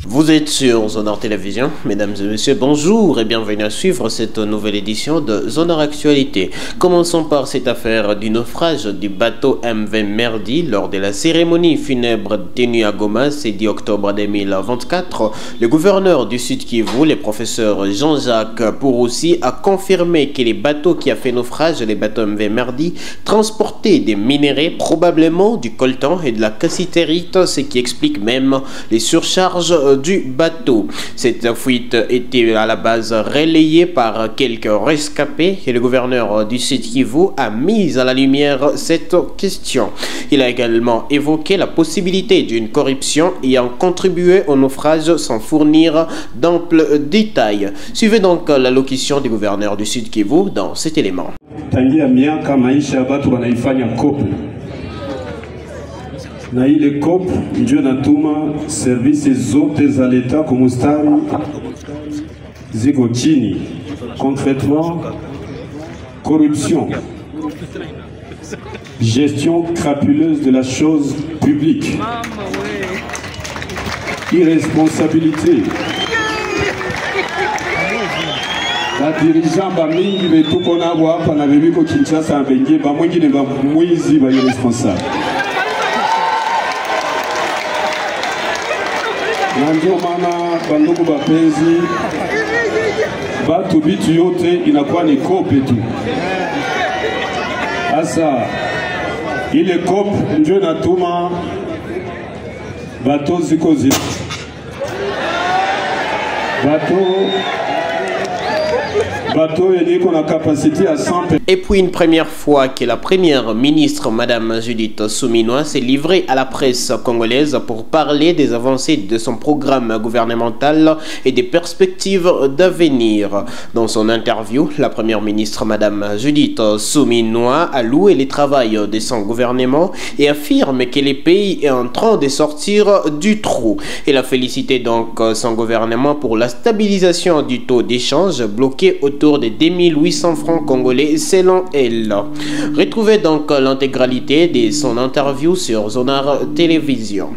Vous êtes sur Zonor Télévision, mesdames et messieurs, bonjour et bienvenue à suivre cette nouvelle édition de Zonor Actualité. Commençons par cette affaire du naufrage du bateau MV Merdi lors de la cérémonie funèbre tenue à Goma, c'est 10 octobre 2024. Le gouverneur du Sud Kivu, le professeur Jean-Jacques Pouroussi, a confirmé que les bateaux qui a fait naufrage, les bateaux MV Merdi, transportaient des minéraux, probablement du coltan et de la cassitérite, ce qui explique même les surcharges du bateau. Cette fuite était à la base relayée par quelques rescapés et le gouverneur du Sud Kivu a mis à la lumière cette question. Il a également évoqué la possibilité d'une corruption ayant contribué au naufrage sans fournir d'amples détails. Suivez donc l'allocution du gouverneur du Sud Kivu dans cet élément. Na ile COP ndio natuma services zote za leta kumustari ziko chini. Concrètement, corruption, gestion crapuleuse de la chose publique, irresponsabilité. La dirigeant ba mingi betu kona bo hapa na bebiko Kinshasa bengi ba mwingine ba mwizi ba irresponsable. Ndio maana bandugu bapenzi batu bitu yote inakuwa ni kope tu. Asa ile kope ndio natuma bato ziko zi bateau est qu'on a capacité à 100. Et puis une première fois que la première ministre, Madame Judith Suminwa, s'est livrée à la presse congolaise pour parler des avancées de son programme gouvernemental et des perspectives d'avenir. Dans son interview, la première ministre, Madame Judith Suminwa, a loué les travaux de son gouvernement et affirme que le pays est en train de sortir du trou. Elle a félicité donc son gouvernement pour la stabilisation du taux d'échange bloqué autour de 2800 francs congolais selon elle. Retrouvez donc l'intégralité de son interview sur Zonor Télévision.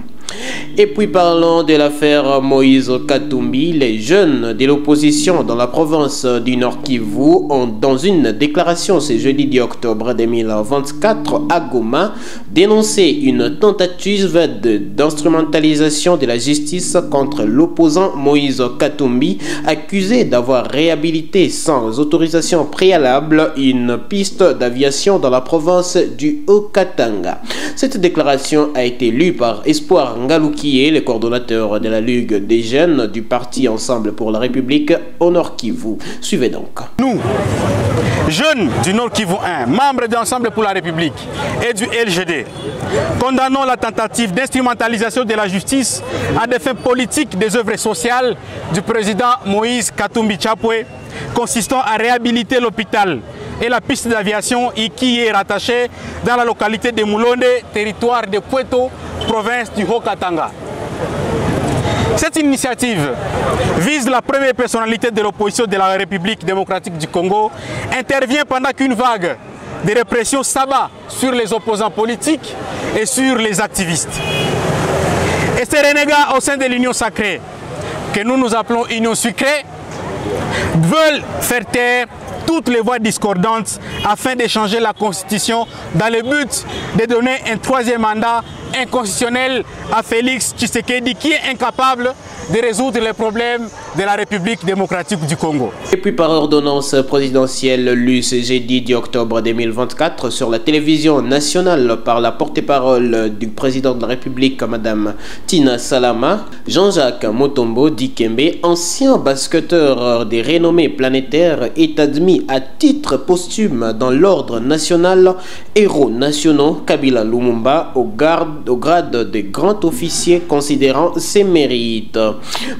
Et puis parlons de l'affaire Moïse Katumbi. Les jeunes de l'opposition dans la province du Nord Kivu ont, dans une déclaration ce jeudi 10 octobre 2024 à Goma, dénoncé une tentative d'instrumentalisation de la justice contre l'opposant Moïse Katumbi, accusé d'avoir réhabilité sans autorisation préalable une piste d'aviation dans la province du Haut-Katanga. Cette déclaration a été lue par Espoir Ngaloukié, le coordonnateur de la Ligue des jeunes du parti Ensemble pour la République au Nord Kivu. Suivez donc. Nous, jeunes du Nord Kivu 1, membres d'Ensemble pour la République et du LGD, condamnons la tentative d'instrumentalisation de la justice à des fins politiques des œuvres sociales du président Moïse Katumbi Chapwe, consistant à réhabiliter l'hôpital et la piste d'aviation qui est rattachée dans la localité de Moulonde, territoire de Pueto, province du Haut-Katanga. Cette initiative vise la première personnalité de l'opposition de la République démocratique du Congo, intervient pendant qu'une vague de répression s'abat sur les opposants politiques et sur les activistes. Et ces renégats au sein de l'Union sacrée, que nous appelons Union sucrée, veulent faire taire toutes les voix discordantes afin d'échanger la Constitution dans le but de donner un troisième mandat inconstitutionnel à Félix Tshisekedi qui est incapable de résoudre les problèmes de la République démocratique du Congo. Et puis par ordonnance présidentielle lue ce jeudi 10 octobre 2024 sur la télévision nationale par la porte-parole du président de la République, Madame Tina Salama, Jean-Jacques Motombo Dikembe, ancien basketteur des renommées planétaires, est admis à titre posthume dans l'ordre national héros nationaux Kabila Lumumba au grade de grand officier considérant ses mérites.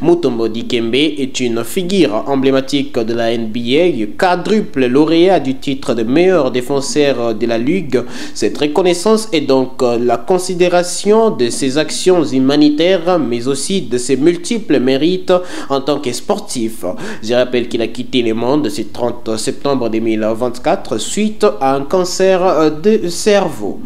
Motombo Dikembe Bradley est une figure emblématique de la NBA, quadruple lauréat du titre de meilleur défenseur de la Ligue. Cette reconnaissance est donc la considération de ses actions humanitaires, mais aussi de ses multiples mérites en tant que sportif. Je rappelle qu'il a quitté le monde ce 30 septembre 2024 suite à un cancer de cerveau.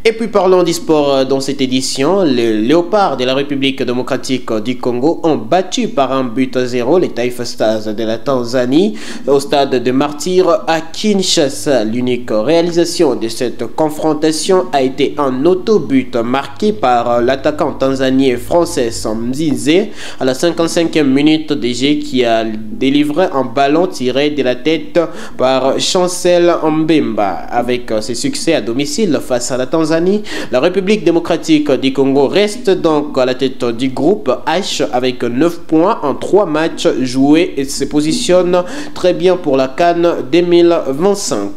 Et puis parlons du sport dans cette édition. Les Léopards de la République démocratique du Congo ont battu par un but à 0 les Taifa Stars de la Tanzanie au stade de Martyrs à Kinshasa. L'unique réalisation de cette confrontation a été un autobut marqué par l'attaquant tanzanien Frances Mzinze à la 55e minute de jeu qui a délivré un ballon tiré de la tête par Chancel Mbemba. Avec ses succès à domicile face à la Tanzanie, la République démocratique du Congo reste donc à la tête du groupe H avec 9 points en 3 matchs joués et se positionne très bien pour la CAN 2025.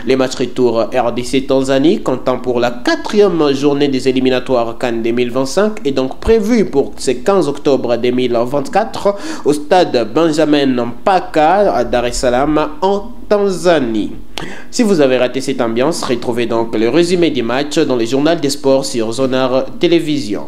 Les matchs retour RDC-Tanzanie comptant pour la 4e journée des éliminatoires CAN 2025 est donc prévu pour ce 15 octobre 2024 au stade Benjamin Mpaka à Dar es Salaam en Tanzanie. Si vous avez raté cette ambiance, retrouvez donc le résumé des matchs dans le journal des sports sur Sonar Télévision.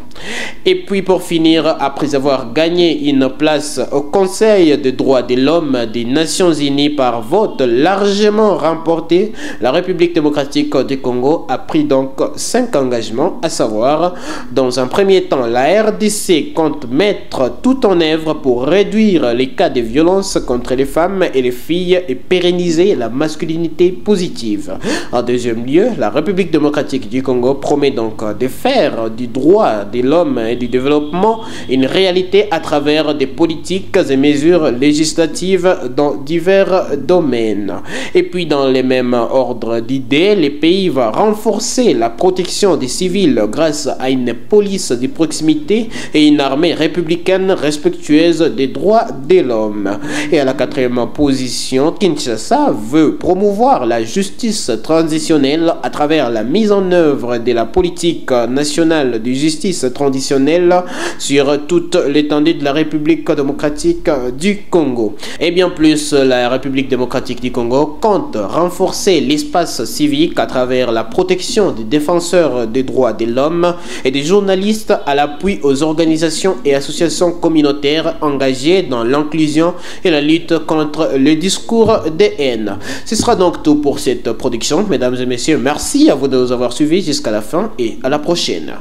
Et puis pour finir, après avoir gagné une place au Conseil des droits de l'homme des Nations Unies par vote largement remporté, la République démocratique du Congo a pris donc 5 engagements, à savoir, dans un premier temps, la RDC compte mettre tout en œuvre pour réduire les cas de violence contre les femmes et les filles et pérenniser la masculinité positive. En deuxième lieu, la République démocratique du Congo promet donc de faire du droit de l'homme et du développement une réalité à travers des politiques et mesures législatives dans divers domaines. Et puis dans les mêmes ordres d'idées, le pays va renforcer la protection des civils grâce à une police de proximité et une armée républicaine respectueuse des droits de l'homme. Et à la 4e position, Kinshasa veut promouvoir la justice transitionnelle à travers la mise en œuvre de la politique nationale de justice transitionnelle sur toute l'étendue de la République démocratique du Congo. Et bien plus, la République démocratique du Congo compte renforcer l'espace civique à travers la protection des défenseurs des droits de l'homme et des journalistes à l'appui aux organisations et associations communautaires engagées dans l'inclusion et la lutte contre le discours de haine. Ce sera donc tout pour cette production. Mesdames et messieurs, merci à vous de nous avoir suivis jusqu'à la fin et à la prochaine.